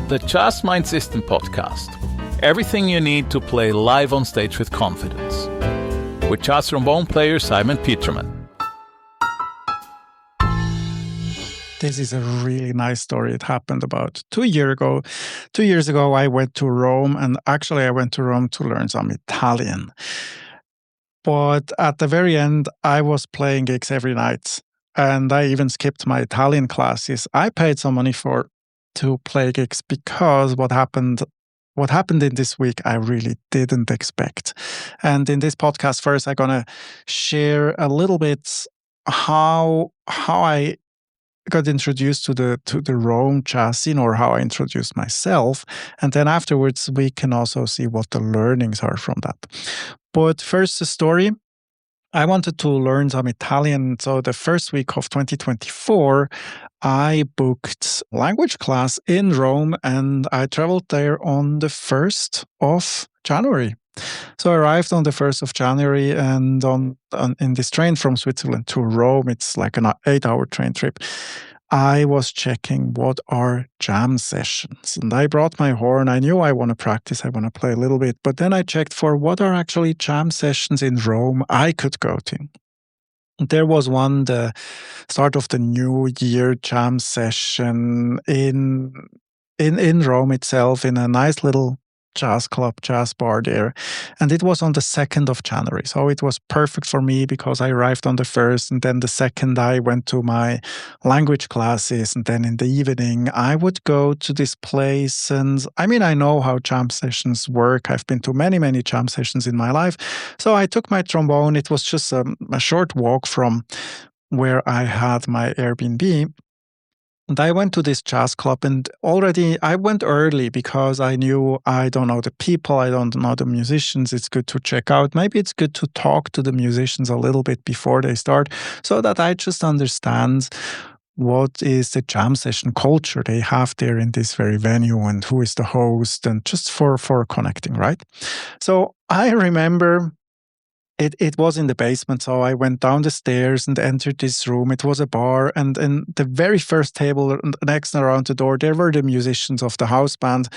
the Jazz Mind System podcast. Everything you need to play live on stage with confidence. With jazz trombone player Simon Peterman. This is a really nice story. It happened about 2 years ago. 2 years ago, I went to Rome, and actually I went to Rome to learn some Italian. But at the very end, I was playing gigs every night, and I even skipped my Italian classes. I paid some money to play gigs because what happened in this week, I really didn't expect. And in this podcast, first, I'm gonna share a little bit how I got introduced to the Rome jazz scene, or how I introduced myself, and then afterwards we can also see what the learnings are from that. But first, the story. I wanted to learn some Italian, so the first week of 2024, I booked language class in Rome, and I traveled there on the 1st of January. So I arrived on the 1st of January, and in this train from Switzerland to Rome, it's like an 8-hour train trip. I was checking what are jam sessions, and I brought my horn. I knew I want to practice, I want to play a little bit, but then I checked for what are actually jam sessions in Rome I could go to. There was one, the start of the new year jam session in Rome itself, in a nice little jazz club, jazz bar there. And it was on the 2nd of January. So it was perfect for me because I arrived on the 1st, and then the 2nd I went to my language classes, and then in the evening I would go to this place. And I mean, I know how jam sessions work. I've been to many, many jam sessions in my life. So I took my trombone. It was just a short walk from where I had my Airbnb. And I went to this jazz club, and already I went early because I knew I don't know the people, I don't know the musicians. It's good to check out. Maybe it's good to talk to the musicians a little bit before they start, so that I just understand what is the jam session culture they have there in this very venue, and who is the host, and just for connecting, right? So I remember It was in the basement, so I went down the stairs and entered this room. It was a bar, and in the very first table next and around the door, there were the musicians of the house band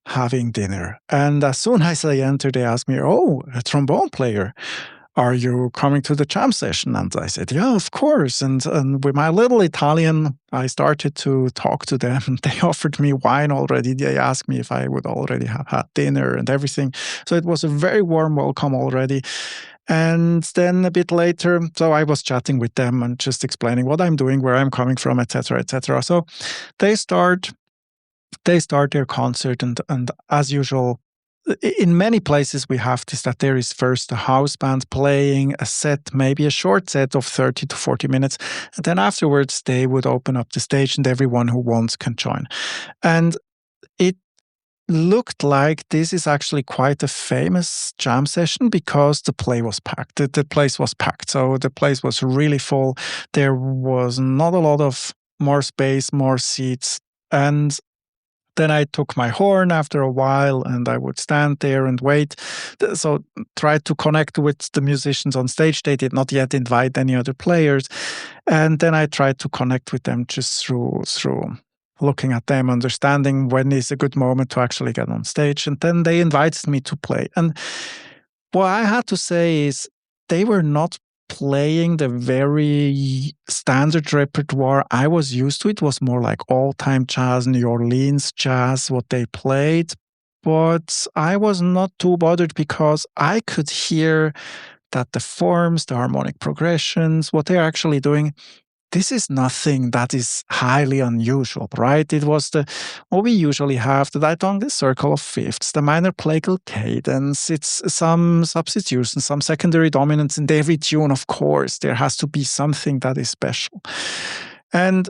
having dinner. And as soon as I entered, they asked me, "Oh, a trombone player, are you coming to the jam session?" And I said, "Yeah, of course." And with my little Italian, I started to talk to them. They offered me wine already. They asked me if I would already have had dinner and everything. So it was a very warm welcome already. And then a bit later, so I was chatting with them and just explaining what I'm doing, where I'm coming from, etc., etc. So they start their concert, and as usual, in many places we have this, that there is first a house band playing a set, maybe a short set of 30 to 40 minutes, and then afterwards they would open up the stage, and everyone who wants can join. And it looked like this is actually quite a famous jam session because the place was packed. The place was packed. So the place was really full. There was not a lot of more space, more seats. And then I took my horn after a while, and I would stand there and wait. So tried to connect with the musicians on stage. They did not yet invite any other players. And then I tried to connect with them just through looking at them, understanding when is a good moment to actually get on stage. And then they invited me to play. And what I had to say is they were not playing the very standard repertoire I was used to. It was more like all-time jazz, New Orleans jazz, what they played. But I was not too bothered because I could hear that the forms, the harmonic progressions, what they're actually doing, this is nothing that is highly unusual, right? It was what we usually have, the diatonic circle of fifths, the minor plagal cadence, it's some substitutions, some secondary dominants in every tune, of course. There has to be something that is special. And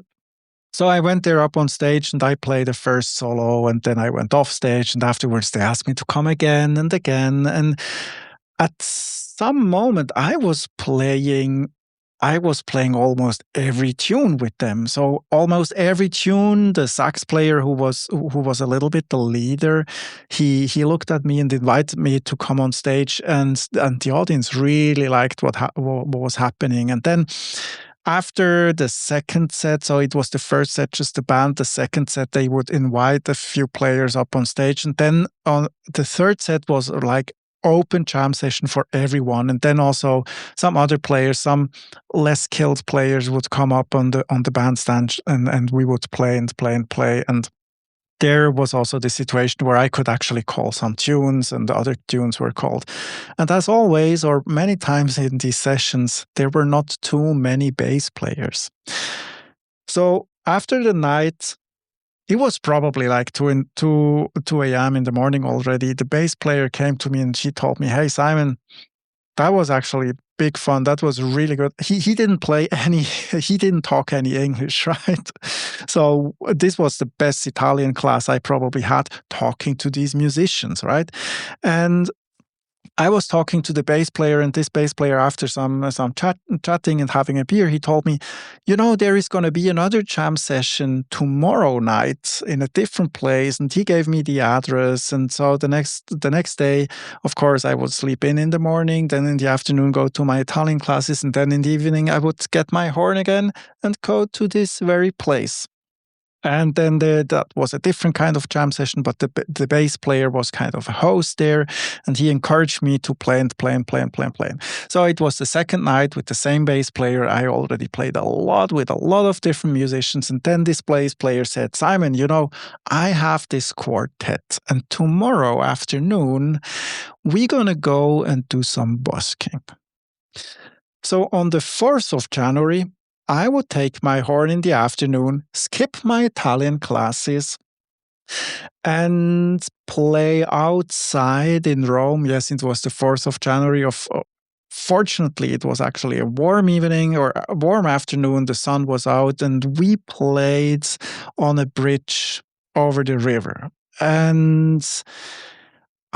so I went there up on stage, and I played the first solo, and then I went off stage, and afterwards they asked me to come again and again. And at some moment I was playing almost every tune with them. So almost every tune, the sax player who was a little bit the leader, he looked at me and invited me to come on stage, and the audience really liked what was happening. And then after the second set, so it was the first set, just the band. The second set, they would invite a few players up on stage. And then on the third set was like open jam session for everyone. And then also some other players, some less skilled players would come up on the bandstand, and we would play and play and play. And there was also the situation where I could actually call some tunes and the other tunes were called. And as always, or many times in these sessions, there were not too many bass players. So after the night, it was probably like 2 a.m. in the morning already. The bass player came to me and she told me, "Hey, Simon, that was actually big fun. That was really good." He didn't play any, he didn't talk any English, right? So this was the best Italian class I probably had, talking to these musicians, right? And I was talking to the bass player, and this bass player, after some chatting and having a beer, he told me, there is going to be another jam session tomorrow night in a different place, and he gave me the address. And so the next day, of course, I would sleep in the morning, then in the afternoon go to my Italian classes, and then in the evening I would get my horn again and go to this very place. And then that was a different kind of jam session, but the bass player was kind of a host there, and he encouraged me to play and play and play and play and play. So it was the second night with the same bass player. I already played a lot with a lot of different musicians, and then this bass player said, "Simon, I have this quartet, and tomorrow afternoon we're gonna go and do some busking." So on the 4th of January, I would take my horn in the afternoon, skip my Italian classes, and play outside in Rome. Yes, it was the 4th of January. Fortunately, it was actually a warm evening or a warm afternoon. The sun was out, and we played on a bridge over the river. And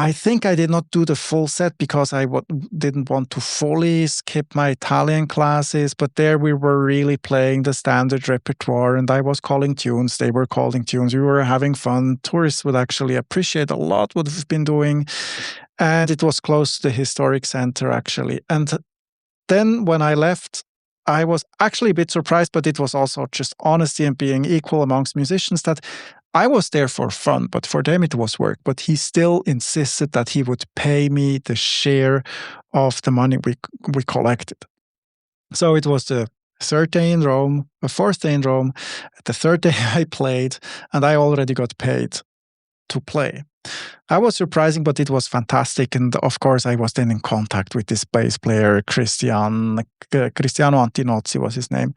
I think I did not do the full set because I didn't want to fully skip my Italian classes, but there we were really playing the standard repertoire, and I was calling tunes, they were calling tunes, we were having fun. Tourists would actually appreciate a lot what we've been doing, and it was close to the historic center, actually. And then when I left, I was actually a bit surprised, but it was also just honesty and being equal amongst musicians, that I was there for fun, but for them it was work. But he still insisted that he would pay me the share of the money we collected. So it was the third day in Rome, the fourth day in Rome, the third day I played, and I already got paid to play. I was surprising, but it was fantastic. And of course, I was then in contact with this bass player, Cristiano Antinozzi was his name.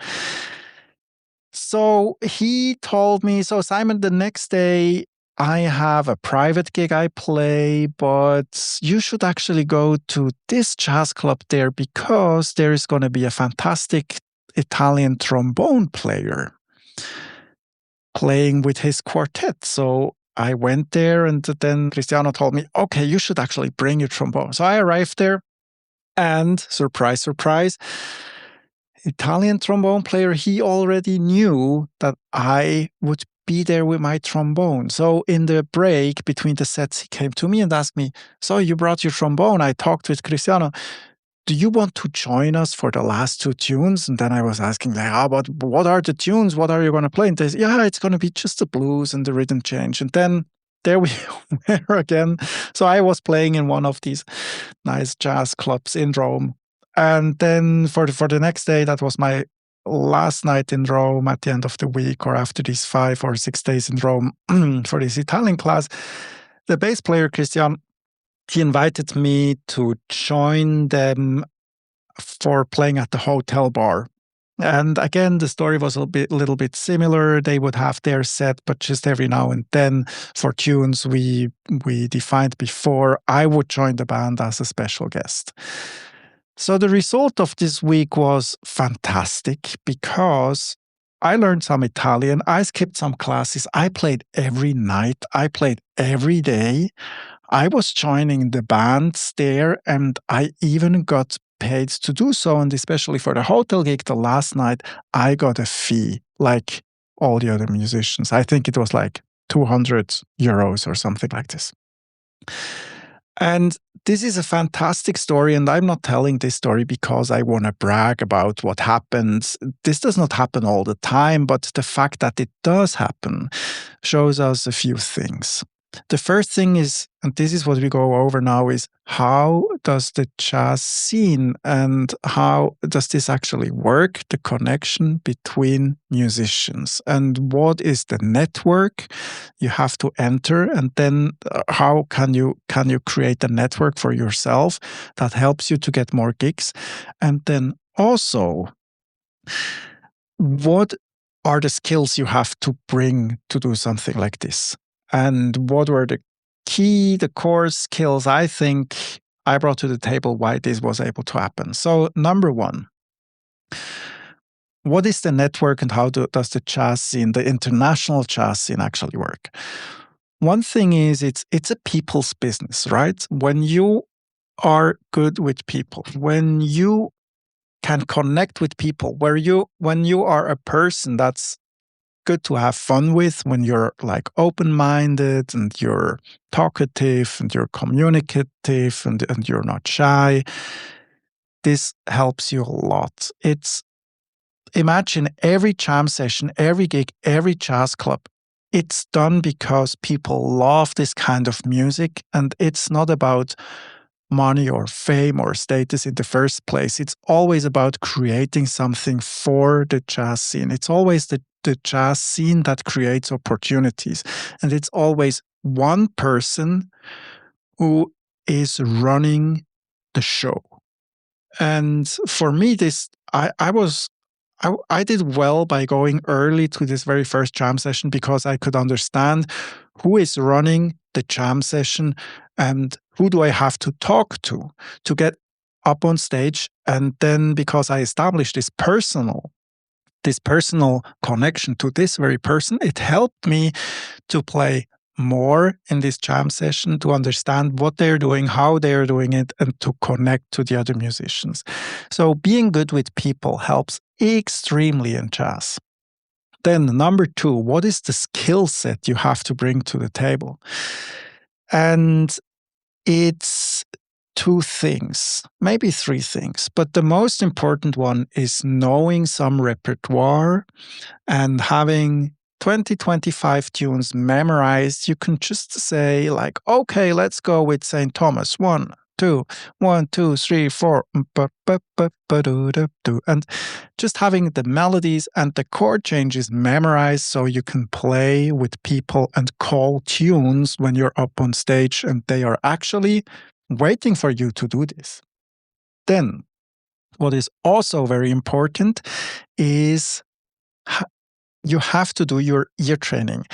So he told me, "So Simon, the next day I have a private gig I play, but you should actually go to this jazz club there because there is going to be a fantastic Italian trombone player playing with his quartet." So I went there, and then Cristiano told me, "Okay, you should actually bring your trombone." So I arrived there, and surprise, surprise, Italian trombone player, he already knew that I would be there with my trombone. So in the break between the sets, he came to me and asked me, "So you brought your trombone?" I talked with Cristiano. "Do you want to join us for the last 2 tunes?" And then I was asking, but what are the tunes? What are you going to play? And they said, "Yeah, it's going to be just the blues and the rhythm change." And then there we were again. So I was playing in one of these nice jazz clubs in Rome. And then for the next day, that was my last night in Rome at the end of the week, or after these 5 or 6 days in Rome for this Italian class, the bass player, Christian, he invited me to join them for playing at the hotel bar. And again, the story was a little bit similar. They would have their set, but just every now and then for tunes we defined before, I would join the band as a special guest. So the result of this week was fantastic because I learned some Italian. I skipped some classes. I played every night. I played every day. I was joining the bands there, and I even got paid to do so. And especially for the hotel gig, the last night, I got a fee like all the other musicians. I think it was like 200 euros or something like this. And this is a fantastic story, and I'm not telling this story because I want to brag about what happens. This does not happen all the time, but the fact that it does happen shows us a few things. The first thing is, and this is what we go over now, is how does the jazz scene and how does this actually work, the connection between musicians, and what is the network you have to enter, and then how can you create a network for yourself that helps you to get more gigs, and then also what are the skills you have to bring to do something like this? And what were the core skills I think I brought to the table why this was able to happen? So, number one, what is the network and how does the jazz scene, the international jazz scene, actually work? One thing is it's a people's business, right? When you are good with people, when you can connect with people, when you are a person that's good to have fun with, when you're like open-minded and you're talkative and you're communicative and you're not shy, this helps you a lot. Imagine every jam session, every gig, every jazz club. It's done because people love this kind of music, and it's not about money or fame or status in the first place. It's always about creating something for the jazz scene. It's always the jazz scene that creates opportunities. And it's always one person who is running the show. And for me, I did well by going early to this very first jam session because I could understand who is running the jam session and who do I have to talk to get up on stage. And then because I established this personal connection to this very person, it helped me to play more in this jam session, to understand what they're doing, how they're doing it, and to connect to the other musicians. So being good with people helps extremely in jazz. Then number two, what is the skill set you have to bring to the table? And it's two things, maybe three things, but the most important one is knowing some repertoire and having 20, 25 tunes memorized. You can just say like, okay, let's go with St. Thomas. 1, 2, 1, 2, 3, 4. And just having the melodies and the chord changes memorized so you can play with people and call tunes when you're up on stage and they are actually waiting for you to do this. Then, what is also very important is you have to do your ear training,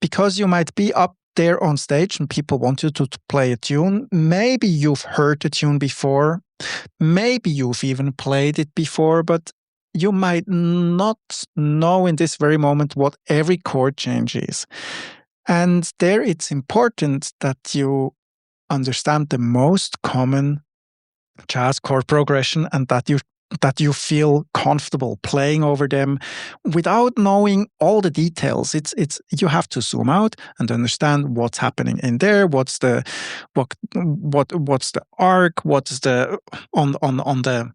because you might be up there on stage and people want you to play a tune. Maybe you've heard the tune before, maybe you've even played it before, but you might not know in this very moment what every chord change is. And there it's important that you understand the most common jazz chord progression and that you feel comfortable playing over them without knowing all the details. It's you have to zoom out and understand what's happening in there, what's the arc, what's the on the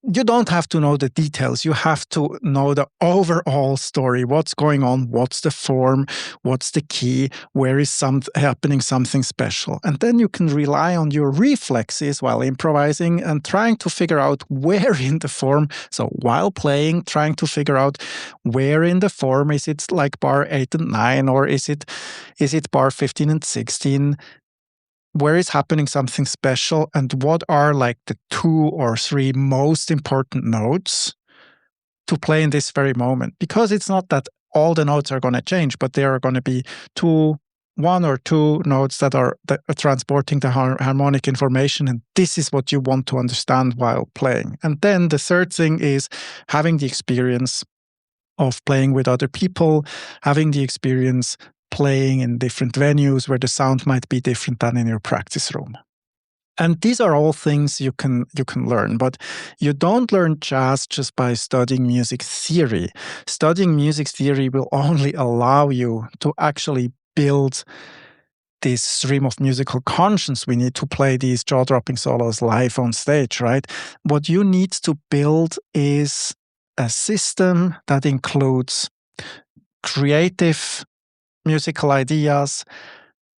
you don't have to know the details. You have to know the overall story. What's going on? What's the form? What's the key? Where is happening something special? And then you can rely on your reflexes while improvising and trying to figure out where in the form. So while playing, trying to figure out where in the form is it, like bar 8 and 9, or is it bar 15 and 16? Where is happening something special, and what are like the 2 or 3 most important notes to play in this very moment? Because it's not that all the notes are going to change, but there are going to be 1 or 2 notes that are transporting the harmonic information, and this is what you want to understand while playing. And then the third thing is having the experience of playing with other people, having the experience playing in different venues where the sound might be different than in your practice room. And these are all things you can learn, but you don't learn jazz just by studying music theory. Studying music theory will only allow you to actually build this stream of musical conscience. We need to play these jaw-dropping solos live on stage, right? What you need to build is a system that includes creative musical ideas,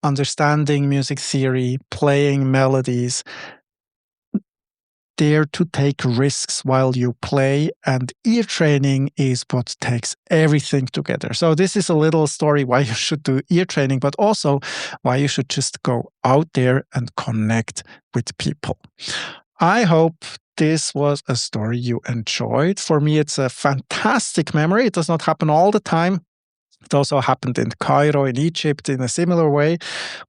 understanding music theory, playing melodies, dare to take risks while you play, and ear training is what takes everything together. So this is a little story why you should do ear training, but also why you should just go out there and connect with people. I hope this was a story you enjoyed. For me, it's a fantastic memory. It does not happen all the time. It also happened in Cairo, in Egypt, in a similar way.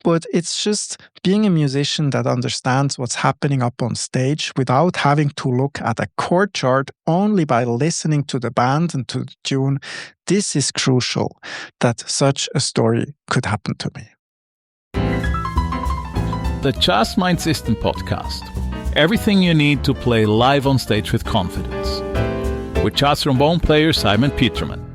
But it's just being a musician that understands what's happening up on stage without having to look at a chord chart, only by listening to the band and to the tune. This is crucial that such a story could happen to me. The Jazz Mind System podcast. Everything you need to play live on stage with confidence. With jazz trombone player Simon Peterman.